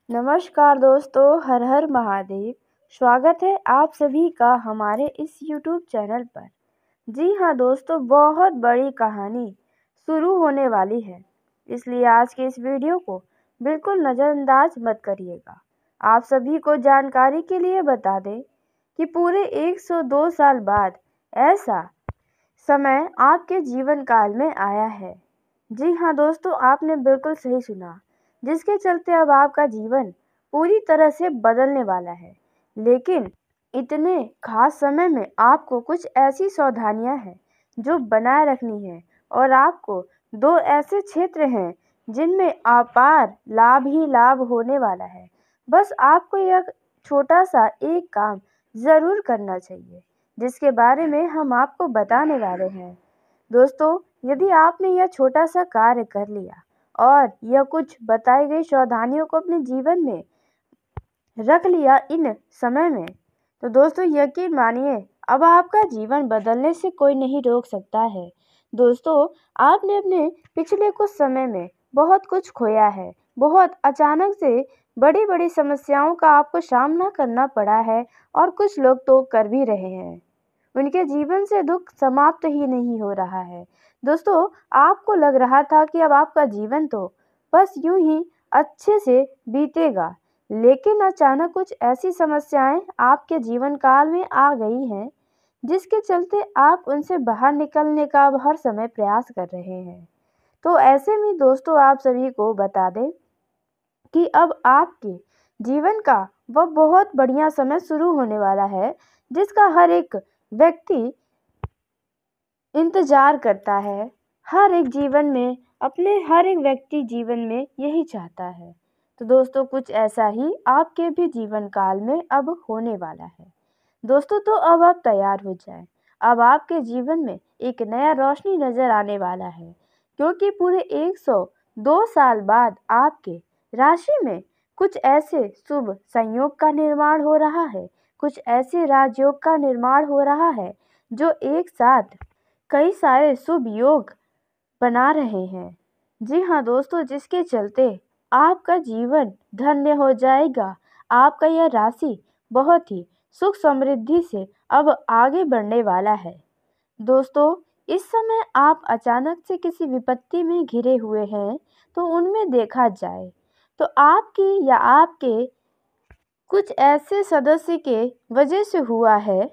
नमस्कार दोस्तों, हर हर महादेव। स्वागत है आप सभी का हमारे इस YouTube चैनल पर। जी हाँ दोस्तों, बहुत बड़ी कहानी शुरू होने वाली है, इसलिए आज के इस वीडियो को बिल्कुल नज़रअंदाज मत करिएगा। आप सभी को जानकारी के लिए बता दें कि पूरे 102 साल बाद ऐसा समय आपके जीवन काल में आया है। जी हाँ दोस्तों, आपने बिल्कुल सही सुना, जिसके चलते अब आपका जीवन पूरी तरह से बदलने वाला है। लेकिन इतने खास समय में आपको कुछ ऐसी सावधानियां हैं जो बनाए रखनी है, और आपको दो ऐसे क्षेत्र हैं जिनमें अपार लाभ ही लाभ होने वाला है। बस आपको यह छोटा सा एक काम ज़रूर करना चाहिए, जिसके बारे में हम आपको बताने वाले हैं। दोस्तों, यदि आपने यह छोटा सा कार्य कर लिया और यह कुछ बताई गई सावधानियों को अपने जीवन में रख लिया इन समय में, तो दोस्तों यकीन मानिए, अब आपका जीवन बदलने से कोई नहीं रोक सकता है। दोस्तों, आपने अपने पिछले कुछ समय में बहुत कुछ खोया है। बहुत अचानक से बड़ी बड़ी समस्याओं का आपको सामना करना पड़ा है, और कुछ लोग तो कर भी रहे हैं। उनके जीवन से दुख समाप्त ही नहीं हो रहा है। दोस्तों, आपको लग रहा था कि अब आपका जीवन तो बस यूं ही अच्छे से बीतेगा, लेकिन अचानक कुछ ऐसी समस्याएं आपके जीवन काल में आ गई हैं, जिसके चलते आप उनसे बाहर निकलने का अब हर समय प्रयास कर रहे हैं। तो ऐसे में दोस्तों, आप सभी को बता दें कि अब आपके जीवन का वह बहुत बढ़िया समय शुरू होने वाला है, जिसका हर एक व्यक्ति इंतजार करता है। हर एक जीवन में, अपने हर एक व्यक्ति जीवन में यही चाहता है। तो दोस्तों, कुछ ऐसा ही आपके भी जीवन काल में अब होने वाला है। दोस्तों, तो अब आप तैयार हो जाएं। अब आपके जीवन में एक नया रोशनी नजर आने वाला है, क्योंकि पूरे 102 साल बाद आपके राशि में कुछ ऐसे शुभ संयोग का निर्माण हो रहा है, कुछ ऐसे राजयोग का निर्माण हो रहा है जो एक साथ कई सारे शुभ योग बना रहे हैं। जी हाँ दोस्तों, जिसके चलते आपका जीवन धन्य हो जाएगा। आपका यह राशि बहुत ही सुख समृद्धि से अब आगे बढ़ने वाला है। दोस्तों, इस समय आप अचानक से किसी विपत्ति में घिरे हुए हैं, तो उनमें देखा जाए तो आपकी या आपके कुछ ऐसे सदस्य के वजह से हुआ है,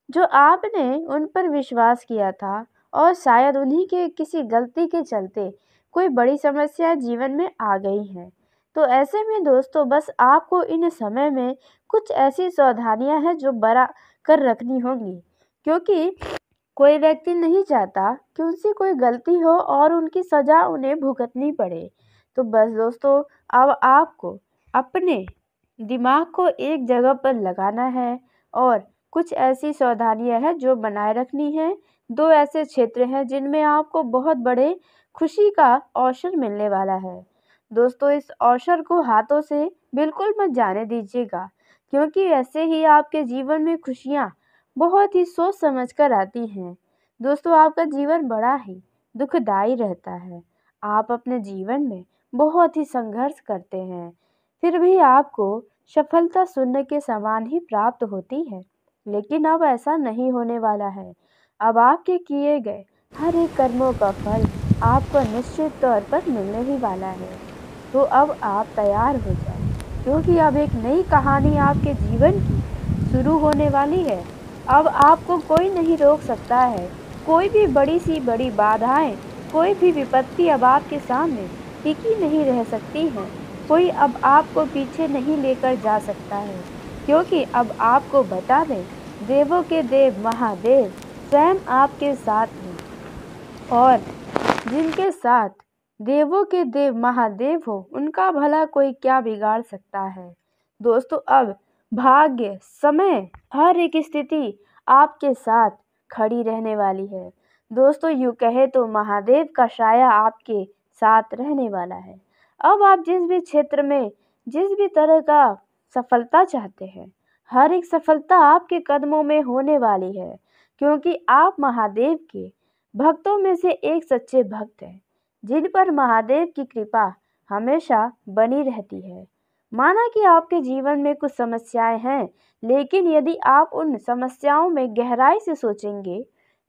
जो आपने उन पर विश्वास किया था, और शायद उन्हीं के किसी गलती के चलते कोई बड़ी समस्या जीवन में आ गई हैं। तो ऐसे में दोस्तों, बस आपको इन समय में कुछ ऐसी सावधानियां हैं जो बरा कर रखनी होंगी, क्योंकि कोई व्यक्ति नहीं चाहता कि उनसे कोई गलती हो और उनकी सज़ा उन्हें भुगतनी पड़े। तो बस दोस्तों, अब आपको अपने दिमाग को एक जगह पर लगाना है, और कुछ ऐसी सावधानियां हैं जो बनाए रखनी है। दो ऐसे क्षेत्र हैं जिनमें आपको बहुत बड़े खुशी का अवसर मिलने वाला है। दोस्तों, इस अवसर को हाथों से बिल्कुल मत जाने दीजिएगा, क्योंकि ऐसे ही आपके जीवन में खुशियां बहुत ही सोच समझ कर आती हैं। दोस्तों, आपका जीवन बड़ा ही दुखदाई रहता है। आप अपने जीवन में बहुत ही संघर्ष करते हैं, फिर भी आपको सफलता शून्य के समान ही प्राप्त होती है। लेकिन अब ऐसा नहीं होने वाला है। अब आपके किए गए हर एक कर्मों का फल आपको निश्चित तौर पर मिलने ही वाला है। तो अब आप तैयार हो जाएं, क्योंकि अब एक नई कहानी आपके जीवन की शुरू होने वाली है। अब आपको कोई नहीं रोक सकता है। कोई भी बड़ी सी बड़ी बाधाएं, कोई भी विपत्ति अब आपके सामने टिकी नहीं रह सकती है। कोई अब आपको पीछे नहीं लेकर जा सकता है, क्योंकि अब आपको बता दें, देवों के देव महादेव स्वयं आपके साथ हैं, और जिनके साथ देवों के देव महादेव हो, उनका भला कोई क्या बिगाड़ सकता है। दोस्तों, अब भाग्य, समय, हर एक स्थिति आपके साथ खड़ी रहने वाली है। दोस्तों, यूँ कहे तो महादेव का साया आपके साथ रहने वाला है। अब आप जिस भी क्षेत्र में, जिस भी तरह का सफलता चाहते हैं, हर एक सफलता आपके कदमों में होने वाली है, क्योंकि आप महादेव के भक्तों में से एक सच्चे भक्त हैं, जिन पर महादेव की कृपा हमेशा बनी रहती है। माना कि आपके जीवन में कुछ समस्याएं हैं, लेकिन यदि आप उन समस्याओं में गहराई से सोचेंगे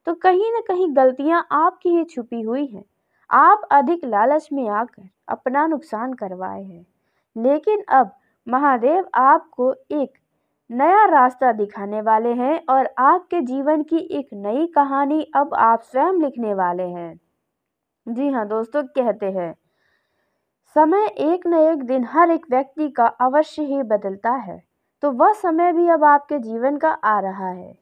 तो कहीं न कहीं गलतियां आपकी ही छुपी हुई हैं। आप अधिक लालच में आकर अपना नुकसान करवाए हैं, लेकिन अब महादेव आपको एक नया रास्ता दिखाने वाले हैं और आपके जीवन की एक नई कहानी अब आप स्वयं लिखने वाले हैं। जी हाँ दोस्तों, कहते हैं समय एक न एक दिन हर एक व्यक्ति का अवश्य ही बदलता है, तो वह समय भी अब आपके जीवन का आ रहा है।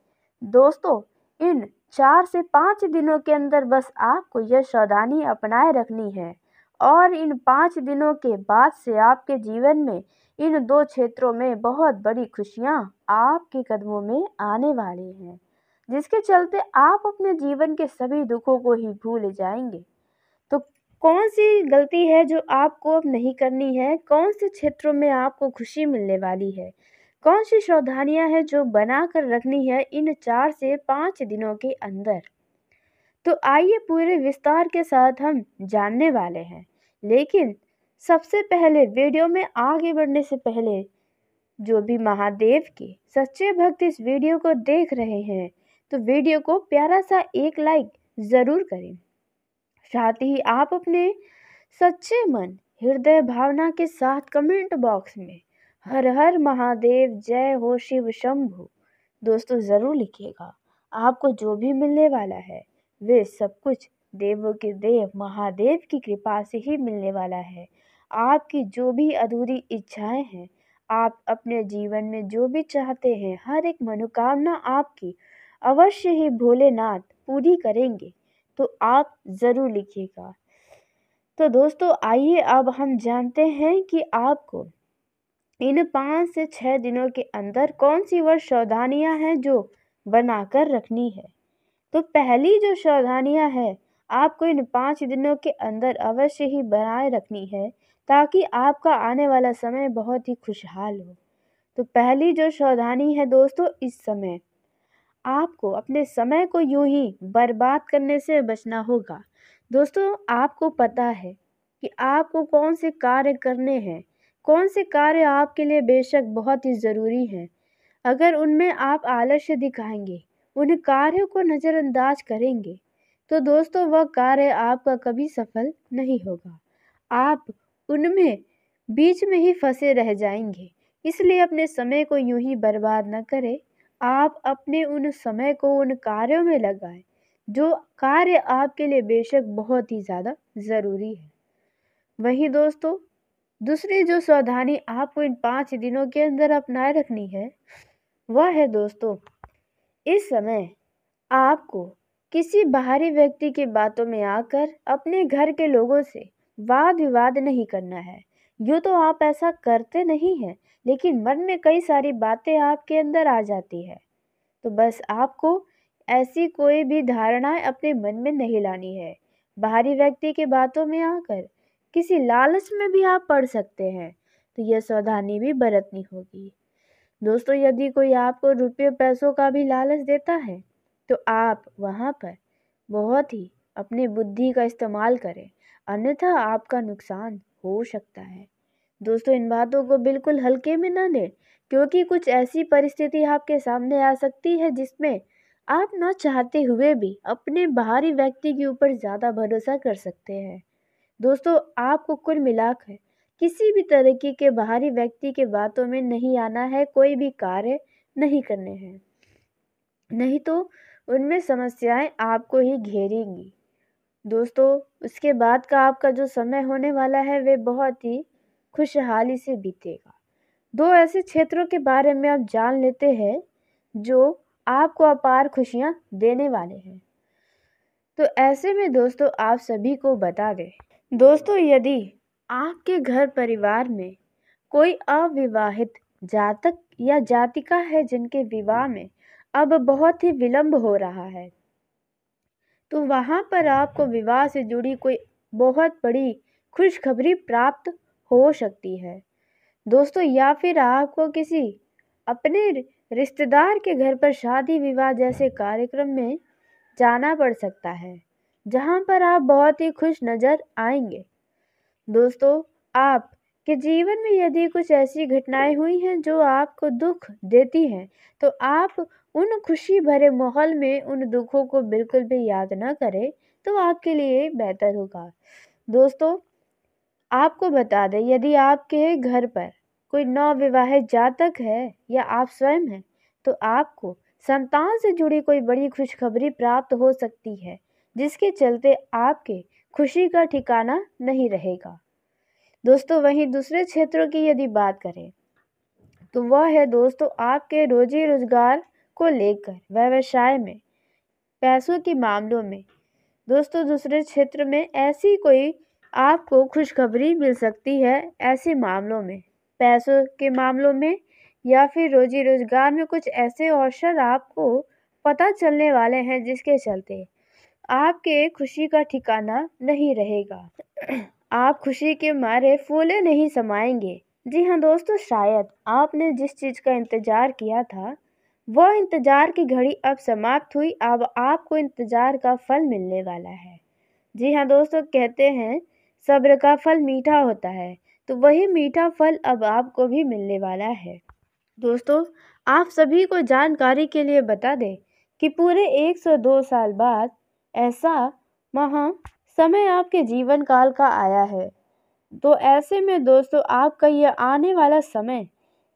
दोस्तों, इन 4 से 5 दिनों के अंदर बस आपको यह सावधानी अपनाए रखनी है और इन 5 दिनों के बाद से आपके जीवन में इन दो क्षेत्रों में बहुत बड़ी खुशियां आपके कदमों में आने वाली हैं, जिसके चलते आप अपने जीवन के सभी दुखों को ही भूल जाएंगे। तो कौन सी गलती है जो आपको अब नहीं करनी है? कौन से क्षेत्रों में आपको खुशी मिलने वाली है? कौन सी सावधानियां हैं जो बना कर रखनी है इन 4 से 5 दिनों के अंदर? तो आइए पूरे विस्तार के साथ हम जानने वाले हैं। लेकिन सबसे पहले वीडियो में आगे बढ़ने से पहले जो भी महादेव के सच्चे भक्त इस वीडियो को देख रहे हैं, तो वीडियो को प्यारा सा एक लाइक ज़रूर करें। साथ ही आप अपने सच्चे मन हृदय भावना के साथ कमेंट बॉक्स में हर हर महादेव, जय हो शिव शंभु दोस्तों ज़रूर लिखिएगा। आपको जो भी मिलने वाला है वे सब कुछ देवों के देव महादेव की कृपा से ही मिलने वाला है। आपकी जो भी अधूरी इच्छाएं हैं, आप अपने जीवन में जो भी चाहते हैं, हर एक मनोकामना आपकी अवश्य ही भोलेनाथ पूरी करेंगे। तो आप ज़रूर लिखिएगा। तो दोस्तों आइए अब हम जानते हैं कि आपको इन 5 से 6 दिनों के अंदर कौन सी वह सावधानियां हैं जो बनाकर रखनी है। तो पहली जो सावधानियां है आपको इन 5 दिनों के अंदर अवश्य ही बनाए रखनी है, ताकि आपका आने वाला समय बहुत ही खुशहाल हो। तो पहली जो सावधानी है दोस्तों, इस समय आपको अपने समय को यूं ही बर्बाद करने से बचना होगा। दोस्तों, आपको पता है कि आपको कौन से कार्य करने हैं, कौन से कार्य आपके लिए बेशक बहुत ही ज़रूरी हैं। अगर उनमें आप आलस्य दिखाएंगे, उन कार्यों को नज़रअंदाज करेंगे, तो दोस्तों वह कार्य आपका कभी सफल नहीं होगा। आप उनमें बीच में ही फंसे रह जाएंगे। इसलिए अपने समय को यूं ही बर्बाद न करें। आप अपने उन समय को उन कार्यों में लगाएं जो कार्य आपके लिए बेशक बहुत ही ज़्यादा ज़रूरी है। वहीं दोस्तों, दूसरी जो सावधानी आपको इन 5 दिनों के अंदर अपनाए रखनी है, वह है दोस्तों, इस समय आपको किसी बाहरी व्यक्ति की बातों में आकर अपने घर के लोगों से वाद विवाद नहीं करना है। यूँ तो आप ऐसा करते नहीं हैं, लेकिन मन में कई सारी बातें आपके अंदर आ जाती है। तो बस आपको ऐसी कोई भी धारणाएं अपने मन में नहीं लानी है। बाहरी व्यक्ति की बातों में आकर किसी लालच में भी आप पड़ सकते हैं, तो यह सावधानी भी बरतनी होगी। दोस्तों, यदि कोई आपको रुपये पैसों का भी लालच देता है, तो आप वहाँ पर बहुत ही अपनी बुद्धि का इस्तेमाल करें, अन्यथा आपका नुकसान हो सकता है। दोस्तों, इन बातों को बिल्कुल हल्के में ना लें, क्योंकि कुछ ऐसी परिस्थिति आपके सामने आ सकती है जिसमें आप न चाहते हुए भी अपने बाहरी व्यक्ति के ऊपर ज़्यादा भरोसा कर सकते हैं। दोस्तों, आपको कुल मिलाकर किसी भी तरीके के बाहरी व्यक्ति के बातों में नहीं आना है, कोई भी कार्य नहीं करने हैं, नहीं तो उनमें समस्याएं आपको ही घेरेंगी। दोस्तों, उसके बाद का आपका जो समय होने वाला है वे बहुत ही खुशहाली से बीतेगा। दो ऐसे क्षेत्रों के बारे में आप जान लेते हैं जो आपको अपार खुशियां देने वाले हैं। तो ऐसे में दोस्तों आप सभी को बता दें, दोस्तों यदि आपके घर परिवार में कोई अविवाहित जातक या जातिका है जिनके विवाह में अब बहुत ही विलंब हो रहा है, तो वहाँ पर आपको विवाह से जुड़ी कोई बहुत बड़ी खुशखबरी प्राप्त हो सकती है दोस्तों। या फिर आपको किसी अपने रिश्तेदार के घर पर शादी विवाह जैसे कार्यक्रम में जाना पड़ सकता है, जहाँ पर आप बहुत ही खुश नज़र आएंगे। दोस्तों, आप कि जीवन में यदि कुछ ऐसी घटनाएं हुई हैं जो आपको दुख देती हैं, तो आप उन खुशी भरे माहौल में उन दुखों को बिल्कुल भी याद ना करें, तो आपके लिए बेहतर होगा। दोस्तों, आपको बता दें, यदि आपके घर पर कोई नवविवाहित जातक है या आप स्वयं हैं, तो आपको संतान से जुड़ी कोई बड़ी खुशखबरी प्राप्त हो सकती है, जिसके चलते आपके खुशी का ठिकाना नहीं रहेगा। दोस्तों, वहीं दूसरे क्षेत्रों की यदि बात करें, तो वह है दोस्तों आपके रोजी रोजगार को लेकर, व्यवसाय में, पैसों के मामलों में। दोस्तों, दूसरे क्षेत्र में ऐसी कोई आपको खुशखबरी मिल सकती है, ऐसे मामलों में, पैसों के मामलों में या फिर रोजी रोजगार में कुछ ऐसे अवसर आपको पता चलने वाले हैं, जिसके चलते आपके खुशी का ठिकाना नहीं रहेगा। आप खुशी के मारे फूले नहीं समाएंगे। जी हाँ दोस्तों, शायद आपने जिस चीज़ का इंतज़ार किया था, वह इंतज़ार की घड़ी अब समाप्त हुई। अब आपको इंतज़ार का फल मिलने वाला है। जी हाँ दोस्तों, कहते हैं सब्र का फल मीठा होता है, तो वही मीठा फल अब आपको भी मिलने वाला है। दोस्तों, आप सभी को जानकारी के लिए बता दें कि पूरे 102 साल बाद ऐसा महा समय आपके जीवन काल का आया है। तो ऐसे में दोस्तों, आपका यह आने वाला समय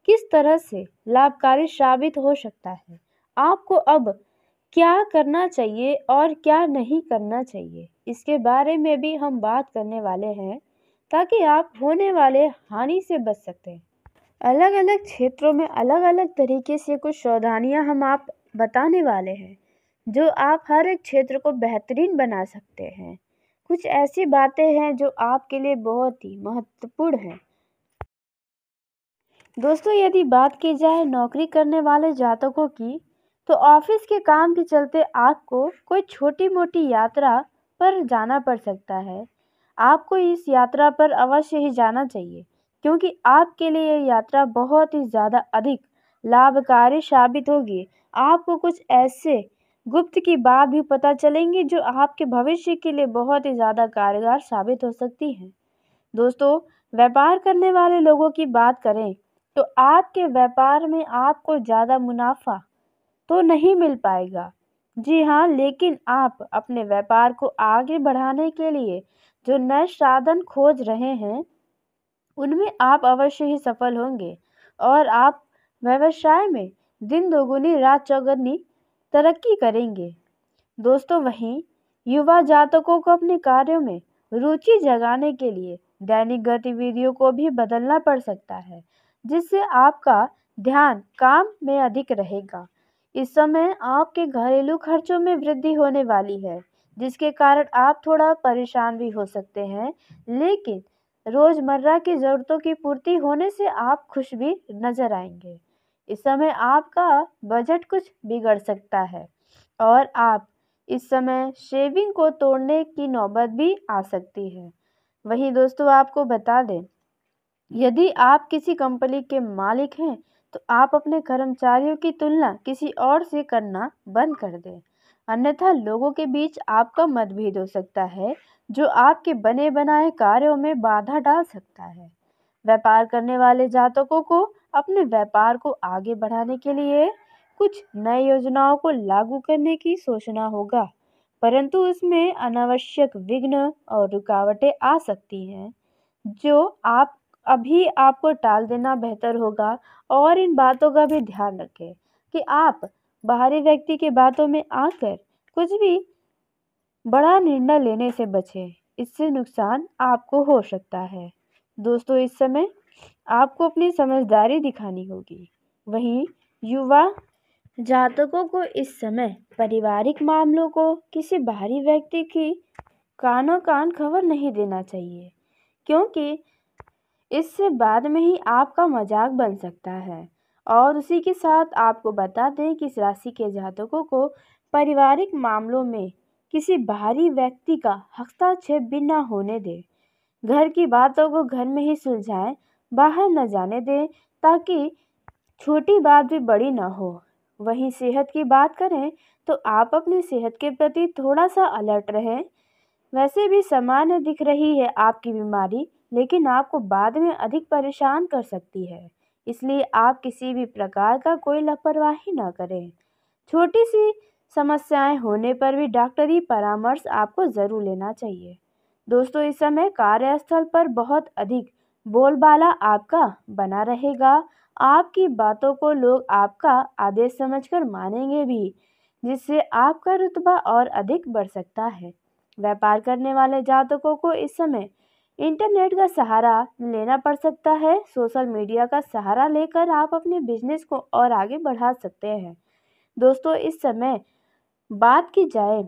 किस तरह से लाभकारी साबित हो सकता है, आपको अब क्या करना चाहिए और क्या नहीं करना चाहिए, इसके बारे में भी हम बात करने वाले हैं, ताकि आप होने वाले हानि से बच सकते हैं। अलग अलग क्षेत्रों में अलग अलग तरीके से कुछ सावधानियां हम आप बताने वाले हैं, जो आप हर एक क्षेत्र को बेहतरीन बना सकते हैं। कुछ ऐसी बातें हैं जो आपके लिए बहुत ही महत्वपूर्ण हैं। दोस्तों, यदि बात की जाए नौकरी करने वाले जातकों की, तो ऑफिस के काम के चलते आपको कोई छोटी मोटी यात्रा पर जाना पड़ सकता है। आपको इस यात्रा पर अवश्य ही जाना चाहिए, क्योंकि आपके लिए यह यात्रा बहुत ही ज़्यादा अधिक लाभकारी साबित होगी। आपको कुछ ऐसे गुप्त की बात भी पता चलेंगी जो आपके भविष्य के लिए बहुत ही ज़्यादा कारगर साबित हो सकती हैं। दोस्तों, व्यापार करने वाले लोगों की बात करें, तो आपके व्यापार में आपको ज़्यादा मुनाफा तो नहीं मिल पाएगा। जी हाँ, लेकिन आप अपने व्यापार को आगे बढ़ाने के लिए जो नए साधन खोज रहे हैं, उनमें आप अवश्य ही सफल होंगे और आप व्यवसाय में दिन दोगुनी रात चौगुनी तरक्की करेंगे। दोस्तों, वहीं युवा जातकों को अपने कार्यों में रुचि जगाने के लिए दैनिक गतिविधियों को भी बदलना पड़ सकता है, जिससे आपका ध्यान काम में अधिक रहेगा। इस समय आपके घरेलू खर्चों में वृद्धि होने वाली है, जिसके कारण आप थोड़ा परेशान भी हो सकते हैं, लेकिन रोज़मर्रा की ज़रूरतों की पूर्ति होने से आप खुश भी नजर आएंगे। इस समय आपका बजट कुछ बिगड़ सकता है और आप इस समय शेविंग को तोड़ने की नौबत भी आ सकती है। वहीं दोस्तों, आपको बता दें, यदि आप किसी कंपनी के मालिक हैं, तो आप अपने कर्मचारियों की तुलना किसी और से करना बंद कर दें, अन्यथा लोगों के बीच आपका मतभेद हो सकता है, जो आपके बने बनाए कार्यों में बाधा डाल सकता है। व्यापार करने वाले जातकों को अपने व्यापार को आगे बढ़ाने के लिए कुछ नई योजनाओं को लागू करने की सोचना होगा, परंतु उसमें अनावश्यक विघ्न और रुकावटें आ सकती हैं, जो आप अभी आपको टाल देना बेहतर होगा। और इन बातों का भी ध्यान रखें कि आप बाहरी व्यक्ति की बातों में आकर कुछ भी बड़ा निर्णय लेने से बचें, इससे नुकसान आपको हो सकता है। दोस्तों, इस समय आपको अपनी समझदारी दिखानी होगी। वहीं युवा जातकों को इस समय पारिवारिक मामलों को किसी बाहरी व्यक्ति की कानो कान खबर नहीं देना चाहिए, क्योंकि इससे बाद में ही आपका मजाक बन सकता है। और उसी के साथ आपको बता दें कि इस राशि के जातकों को पारिवारिक मामलों में किसी बाहरी व्यक्ति का हस्तक्षेप भी न होने दें। घर की बातों को घर में ही सुलझाएं, बाहर न जाने दें, ताकि छोटी बात भी बड़ी ना हो। वहीं सेहत की बात करें, तो आप अपनी सेहत के प्रति थोड़ा सा अलर्ट रहें। वैसे भी सामान्य दिख रही है आपकी बीमारी, लेकिन आपको बाद में अधिक परेशान कर सकती है। इसलिए आप किसी भी प्रकार का कोई लापरवाही ना करें। छोटी सी समस्याएं होने पर भी डॉक्टरी परामर्श आपको ज़रूर लेना चाहिए। दोस्तों, इस समय कार्यस्थल पर बहुत अधिक बोलबाला आपका बना रहेगा। आपकी बातों को लोग आपका आदेश समझकर मानेंगे भी, जिससे आपका रुतबा और अधिक बढ़ सकता है। व्यापार करने वाले जातकों को इस समय इंटरनेट का सहारा लेना पड़ सकता है। सोशल मीडिया का सहारा लेकर आप अपने बिजनेस को और आगे बढ़ा सकते हैं। दोस्तों, इस समय बात की जाए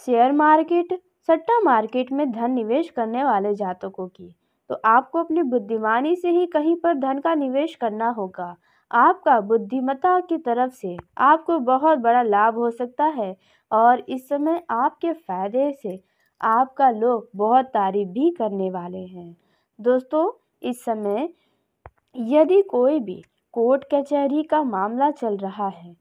शेयर मार्केट, सट्टा मार्केट में धन निवेश करने वाले जातकों की, तो आपको अपनी बुद्धिमानी से ही कहीं पर धन का निवेश करना होगा। आपका बुद्धिमत्ता की तरफ से आपको बहुत बड़ा लाभ हो सकता है और इस समय आपके फायदे से आपका लोग बहुत तारीफ भी करने वाले हैं। दोस्तों, इस समय यदि कोई भी कोर्ट कचहरी का मामला चल रहा है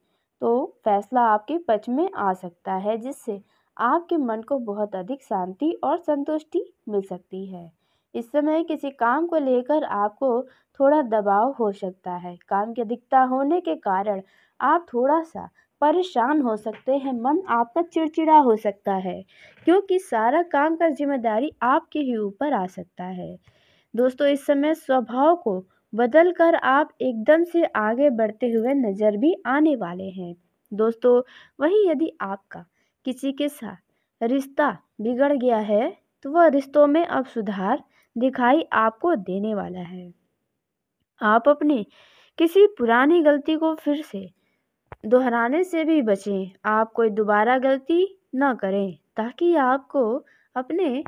तो फैसला आपके पक्ष में आ सकता है, जिससे आपके मन को बहुत अधिक शांति और संतुष्टि मिल सकती है। इस समय किसी काम को लेकर आपको थोड़ा दबाव हो सकता है। काम की अधिकता होने के कारण आप थोड़ा सा परेशान हो सकते हैं। मन आपका चिड़चिड़ा हो सकता है, क्योंकि सारा काम का जिम्मेदारी आपके ही ऊपर आ सकता है। दोस्तों, इस समय स्वभाव को बदल कर आप एकदम से आगे बढ़ते हुए नजर भी आने वाले हैं। दोस्तों, वहीं यदि आपका किसी के साथ रिश्ता बिगड़ गया है तो वह रिश्तों में अब सुधार दिखाई आपको देने वाला है। आप अपनी किसी पुरानी गलती को फिर से दोहराने से भी बचें। आप कोई दोबारा गलती न करें, ताकि आपको अपने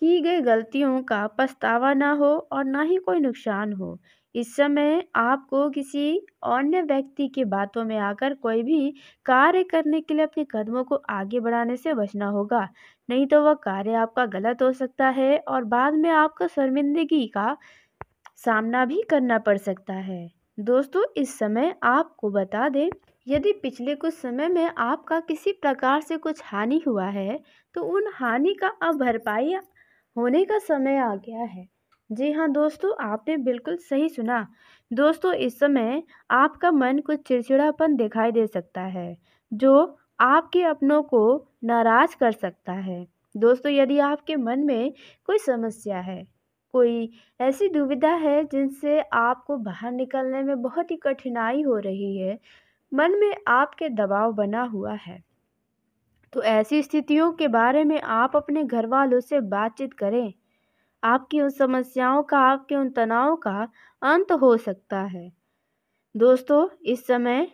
की गई गलतियों का पछतावा ना हो और ना ही कोई नुकसान हो। इस समय आपको किसी अन्य व्यक्ति की बातों में आकर कोई भी कार्य करने के लिए अपने कदमों को आगे बढ़ाने से बचना होगा। नहीं तो वह कार्य आपका गलत हो सकता है और बाद में आपको शर्मिंदगी का सामना भी करना पड़ सकता है। दोस्तों, इस समय आपको बता दें, यदि पिछले कुछ समय में आपका किसी प्रकार से कुछ हानि हुआ है तो उन हानि का अब भरपाई होने का समय आ गया है। जी हाँ दोस्तों, आपने बिल्कुल सही सुना। दोस्तों, इस समय आपका मन कुछ चिड़चिड़ापन दिखाई दे सकता है, जो आपके अपनों को नाराज कर सकता है। दोस्तों, यदि आपके मन में कोई समस्या है, कोई ऐसी दुविधा है जिनसे आपको बाहर निकलने में बहुत ही कठिनाई हो रही है, मन में आपके दबाव बना हुआ है, तो ऐसी स्थितियों के बारे में आप अपने घर वालों से बातचीत करें। आपकी उन समस्याओं का, आपके उन तनाव का अंत हो सकता है। दोस्तों, इस समय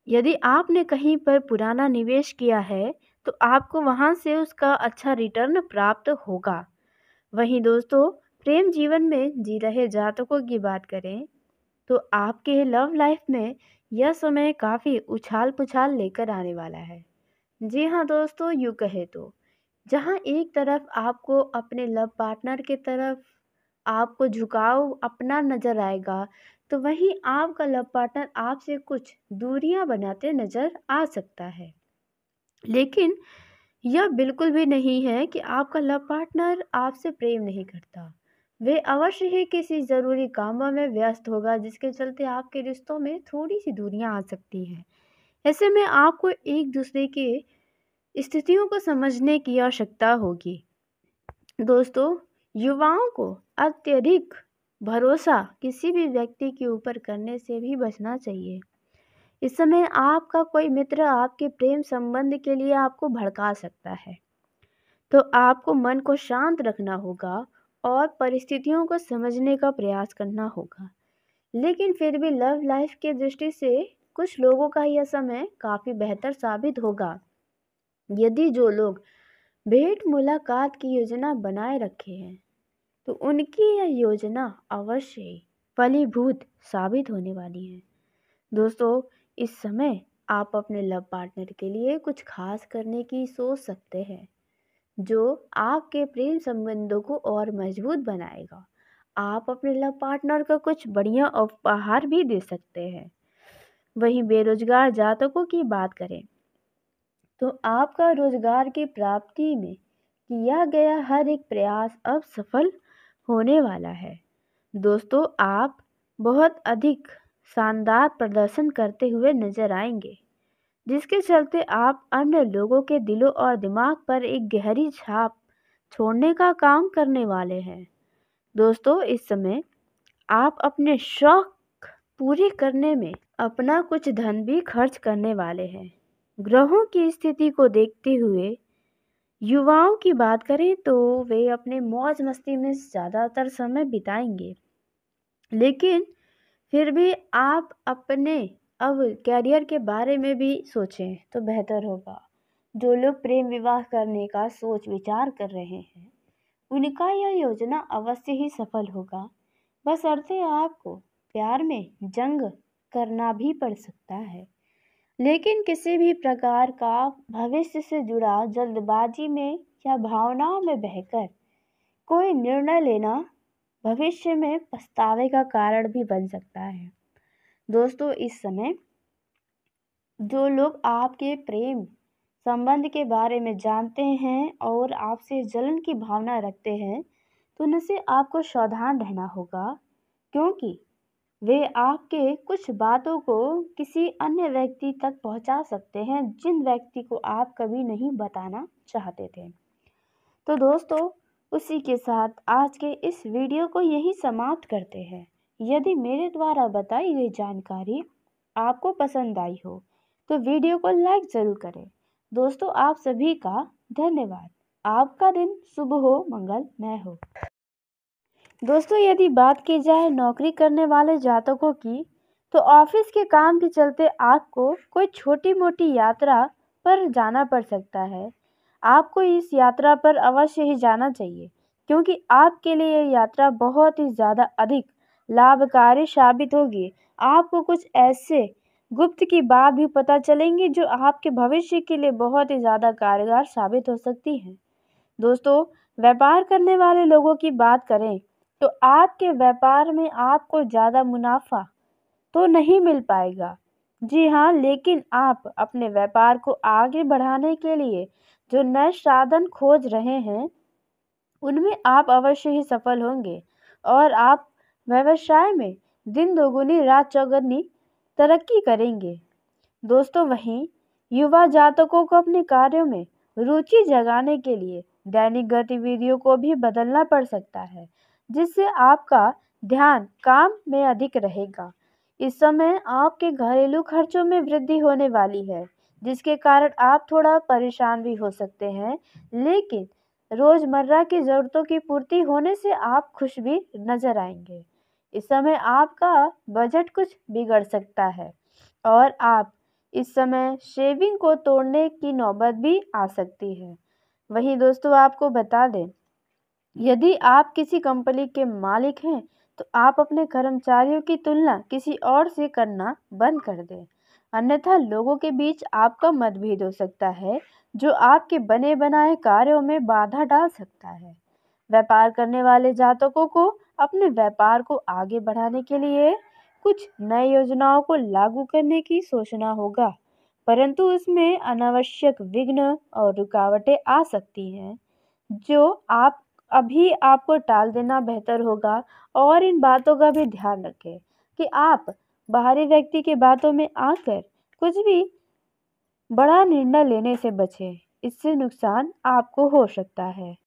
यदि आपने कहीं पर पुराना निवेश किया है तो आपको वहां से उसका अच्छा रिटर्न प्राप्त होगा। वहीं दोस्तों, प्रेम जीवन में जी रहे जातकों की बात करें तो आपके लव लाइफ में यह समय काफ़ी उछाल पुछाल लेकर आने वाला है। जी हाँ दोस्तों, यूँ कहे तो जहाँ एक तरफ आपको अपने लव पार्टनर की तरफ आपको झुकाव अपना नज़र आएगा, तो वहीं आपका लव पार्टनर आपसे कुछ दूरियां बनाते नज़र आ सकता है। लेकिन यह बिल्कुल भी नहीं है कि आपका लव पार्टनर आपसे प्रेम नहीं करता। वे अवश्य ही किसी ज़रूरी कामों में व्यस्त होगा, जिसके चलते आपके रिश्तों में थोड़ी सी दूरियां आ सकती हैं। ऐसे में आपको एक दूसरे के स्थितियों को समझने की आवश्यकता होगी। दोस्तों, युवाओं को अत्यधिक भरोसा किसी भी व्यक्ति के ऊपर करने से भी बचना चाहिए। इस समय आपका कोई मित्र आपके प्रेम संबंध के लिए आपको भड़का सकता है, तो आपको मन को शांत रखना होगा और परिस्थितियों को समझने का प्रयास करना होगा। लेकिन फिर भी लव लाइफ की दृष्टि से कुछ लोगों का यह समय काफ़ी बेहतर साबित होगा, यदि जो लोग भेंट मुलाकात की योजना बनाए रखे हैं तो उनकी यह योजना अवश्य ही फलीभूत साबित होने वाली है। दोस्तों, इस समय आप अपने लव पार्टनर के लिए कुछ खास करने की सोच सकते हैं, जो आपके प्रेम संबंधों को और मजबूत बनाएगा। आप अपने लव पार्टनर को कुछ बढ़िया उपहार भी दे सकते हैं। वहीं बेरोजगार जातकों की बात करें तो आपका रोजगार की प्राप्ति में किया गया हर एक प्रयास अब सफल होने वाला है। दोस्तों, आप बहुत अधिक शानदार प्रदर्शन करते हुए नजर आएंगे, जिसके चलते आप अन्य लोगों के दिलों और दिमाग पर एक गहरी छाप छोड़ने का काम करने वाले हैं। दोस्तों, इस समय आप अपने शौक पूरी करने में अपना कुछ धन भी खर्च करने वाले हैं। ग्रहों की स्थिति को देखते हुए युवाओं की बात करें तो वे अपने मौज मस्ती में ज़्यादातर समय बिताएंगे, लेकिन फिर भी आप अपने अब कैरियर के बारे में भी सोचें तो बेहतर होगा। जो लोग प्रेम विवाह करने का सोच विचार कर रहे हैं, उनका यह योजना अवश्य ही सफल होगा। बशर्ते आपको प्यार में जंग करना भी पड़ सकता है, लेकिन किसी भी प्रकार का भविष्य से जुड़ा जल्दबाजी में या भावनाओं में बहकर कोई निर्णय लेना भविष्य में पछतावे का कारण भी बन सकता है। दोस्तों, इस समय जो लोग आपके प्रेम संबंध के बारे में जानते हैं और आपसे जलन की भावना रखते हैं, तो उनसे आपको सावधान रहना होगा, क्योंकि वे आपके कुछ बातों को किसी अन्य व्यक्ति तक पहुंचा सकते हैं, जिन व्यक्ति को आप कभी नहीं बताना चाहते थे। तो दोस्तों, उसी के साथ आज के इस वीडियो को यही समाप्त करते हैं। यदि मेरे द्वारा बताई गई जानकारी आपको पसंद आई हो तो वीडियो को लाइक ज़रूर करें। दोस्तों, आप सभी का धन्यवाद। आपका दिन शुभ हो, मंगलमय हो। दोस्तों, यदि बात की जाए नौकरी करने वाले जातकों की, तो ऑफिस के काम के चलते आपको कोई छोटी मोटी यात्रा पर जाना पड़ सकता है। आपको इस यात्रा पर अवश्य ही जाना चाहिए, क्योंकि आपके लिए यह यात्रा बहुत ही ज़्यादा अधिक लाभकारी साबित होगी। आपको कुछ ऐसे गुप्त की बात भी पता चलेंगी जो आपके भविष्य के लिए बहुत ही ज़्यादा कारगर साबित हो सकती हैं। दोस्तों, व्यापार करने वाले लोगों की बात करें तो आपके व्यापार में आपको ज़्यादा मुनाफा तो नहीं मिल पाएगा। जी हाँ, लेकिन आप अपने व्यापार को आगे बढ़ाने के लिए जो नए साधन खोज रहे हैं, उनमें आप अवश्य ही सफल होंगे और आप व्यवसाय में दिन दोगुनी रात चौगुनी तरक्की करेंगे। दोस्तों, वहीं युवा जातकों को अपने कार्यों में रुचि जगाने के लिए दैनिक गतिविधियों को भी बदलना पड़ सकता है, जिससे आपका ध्यान काम में अधिक रहेगा। इस समय आपके घरेलू खर्चों में वृद्धि होने वाली है, जिसके कारण आप थोड़ा परेशान भी हो सकते हैं, लेकिन रोज़मर्रा की ज़रूरतों की पूर्ति होने से आप खुश भी नजर आएंगे। इस समय आपका बजट कुछ बिगड़ सकता है और आप इस समय शेविंग को तोड़ने की नौबत भी आ सकती है। वहीं दोस्तों, आपको बता दें, यदि आप किसी कंपनी के मालिक हैं तो आप अपने कर्मचारियों की तुलना किसी और से करना बंद कर दें, अन्यथा लोगों के बीच आपका मतभेद हो सकता है, जो आपके बने बनाए कार्यों में बाधा डाल सकता है। व्यापार करने वाले जातकों को अपने व्यापार को आगे बढ़ाने के लिए कुछ नई योजनाओं को लागू करने की सोचना होगा, परंतु उसमें अनावश्यक विघ्न और रुकावटें आ सकती हैं, जो आप अभी आपको टाल देना बेहतर होगा। और इन बातों का भी ध्यान रखें कि आप बाहरी व्यक्ति की बातों में आकर कुछ भी बड़ा निर्णय लेने से बचें, इससे नुकसान आपको हो सकता है।